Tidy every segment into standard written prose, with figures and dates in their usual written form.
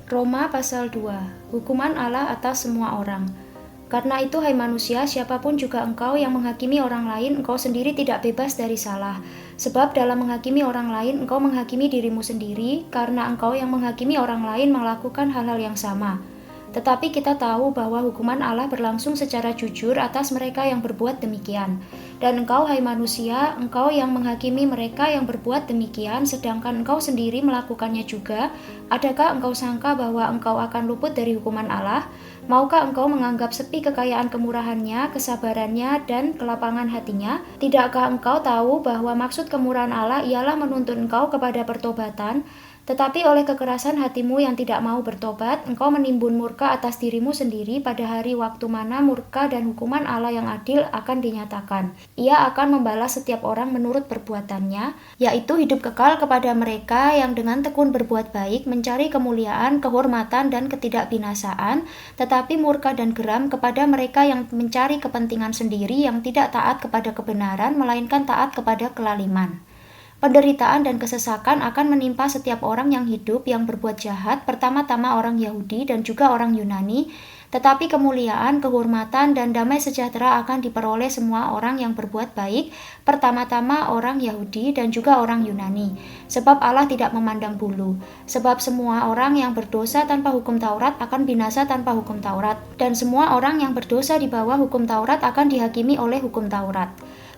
Roma pasal 2, hukuman Allah atas semua orang. Karena itu, hai manusia, siapapun juga engkau yang menghakimi orang lain, engkau sendiri tidak bebas dari salah. Sebab dalam menghakimi orang lain, engkau menghakimi dirimu sendiri, karena engkau yang menghakimi orang lain melakukan hal-hal yang sama. Tetapi kita tahu bahwa hukuman Allah berlangsung secara jujur atas mereka yang berbuat demikian. Dan engkau, hai manusia, engkau yang menghakimi mereka yang berbuat demikian, sedangkan engkau sendiri melakukannya juga, adakah engkau sangka bahwa engkau akan luput dari hukuman Allah? Maukah engkau menganggap sepi kekayaan kemurahannya, kesabarannya, dan kelapangan hatinya? Tidakkah engkau tahu bahwa maksud kemurahan Allah ialah menuntun engkau kepada pertobatan? Tetapi oleh kekerasan hatimu yang tidak mau bertobat, engkau menimbun murka atas dirimu sendiri pada hari waktu mana murka dan hukuman Allah yang adil akan dinyatakan. Ia akan membalas setiap orang menurut perbuatannya, yaitu hidup kekal kepada mereka yang dengan tekun berbuat baik, mencari kemuliaan, kehormatan, dan ketidakbinasaan, tetapi murka dan geram kepada mereka yang mencari kepentingan sendiri, yang tidak taat kepada kebenaran, melainkan taat kepada kelaliman. Penderitaan dan kesesakan akan menimpa setiap orang yang hidup yang berbuat jahat, pertama-tama orang Yahudi dan juga orang Yunani, tetapi kemuliaan, kehormatan, dan damai sejahtera akan diperoleh semua orang yang berbuat baik, pertama-tama orang Yahudi dan juga orang Yunani. Sebab Allah tidak memandang bulu. Sebab semua orang yang berdosa tanpa hukum Taurat akan binasa tanpa hukum Taurat, dan semua orang yang berdosa di bawah hukum Taurat akan dihakimi oleh hukum Taurat.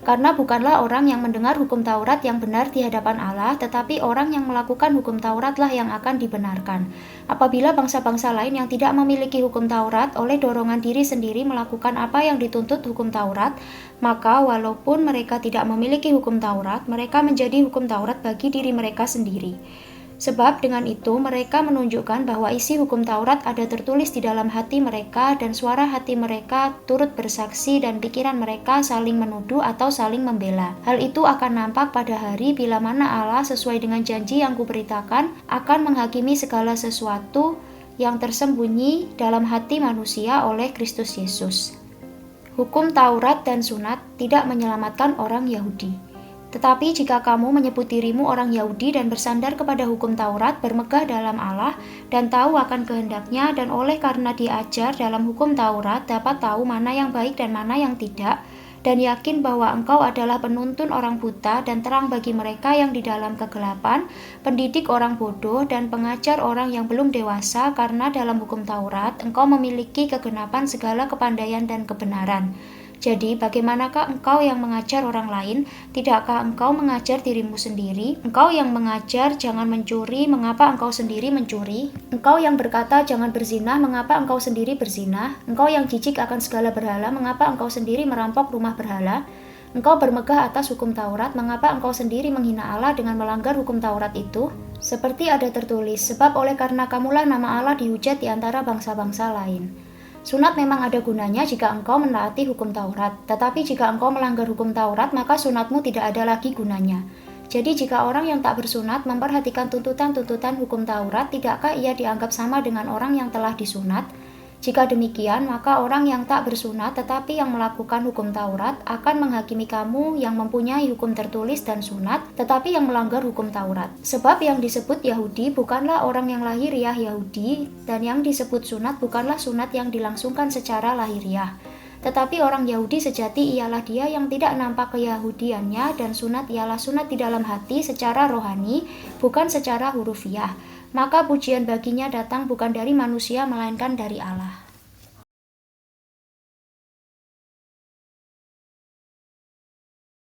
Karena bukanlah orang yang mendengar hukum Taurat yang benar di hadapan Allah, tetapi orang yang melakukan hukum Tauratlah yang akan dibenarkan. Apabila bangsa-bangsa lain yang tidak memiliki hukum Taurat oleh dorongan diri sendiri melakukan apa yang dituntut hukum Taurat, maka walaupun mereka tidak memiliki hukum Taurat, mereka menjadi hukum Taurat bagi diri mereka sendiri. Sebab dengan itu mereka menunjukkan bahwa isi hukum Taurat ada tertulis di dalam hati mereka, dan suara hati mereka turut bersaksi, dan pikiran mereka saling menuduh atau saling membela. Hal itu akan nampak pada hari bila mana Allah sesuai dengan janji yang kuberitakan akan menghakimi segala sesuatu yang tersembunyi dalam hati manusia oleh Kristus Yesus. Hukum Taurat dan sunat tidak menyelamatkan orang Yahudi. Tetapi jika kamu menyebut dirimu orang Yahudi dan bersandar kepada hukum Taurat, bermegah dalam Allah, dan tahu akan kehendaknya, dan oleh karena diajar dalam hukum Taurat dapat tahu mana yang baik dan mana yang tidak, dan yakin bahwa engkau adalah penuntun orang buta dan terang bagi mereka yang di dalam kegelapan, pendidik orang bodoh dan pengajar orang yang belum dewasa, karena dalam hukum Taurat engkau memiliki kegenapan segala kepandaian dan kebenaran. Jadi, bagaimanakah engkau yang mengajar orang lain? Tidakkah engkau mengajar dirimu sendiri? Engkau yang mengajar jangan mencuri, mengapa engkau sendiri mencuri? Engkau yang berkata jangan berzinah, mengapa engkau sendiri berzinah? Engkau yang jijik akan segala berhala, mengapa engkau sendiri merampok rumah berhala? Engkau bermegah atas hukum Taurat, mengapa engkau sendiri menghina Allah dengan melanggar hukum Taurat itu? Seperti ada tertulis, sebab oleh karena kamulah nama Allah dihujat di antara bangsa-bangsa lain. Sunat memang ada gunanya jika engkau menaati hukum Taurat, tetapi jika engkau melanggar hukum Taurat, maka sunatmu tidak ada lagi gunanya. Jadi jika orang yang tak bersunat memperhatikan tuntutan-tuntutan hukum Taurat, tidakkah ia dianggap sama dengan orang yang telah disunat? Jika demikian, maka orang yang tak bersunat tetapi yang melakukan hukum Taurat akan menghakimi kamu yang mempunyai hukum tertulis dan sunat, tetapi yang melanggar hukum Taurat. Sebab yang disebut Yahudi bukanlah orang yang lahiriah Yahudi, dan yang disebut sunat bukanlah sunat yang dilangsungkan secara lahiriah. Tetapi orang Yahudi sejati ialah dia yang tidak nampak keyahudiannya, dan sunat ialah sunat di dalam hati secara rohani, bukan secara hurufiah. Maka pujian baginya datang bukan dari manusia melainkan dari Allah.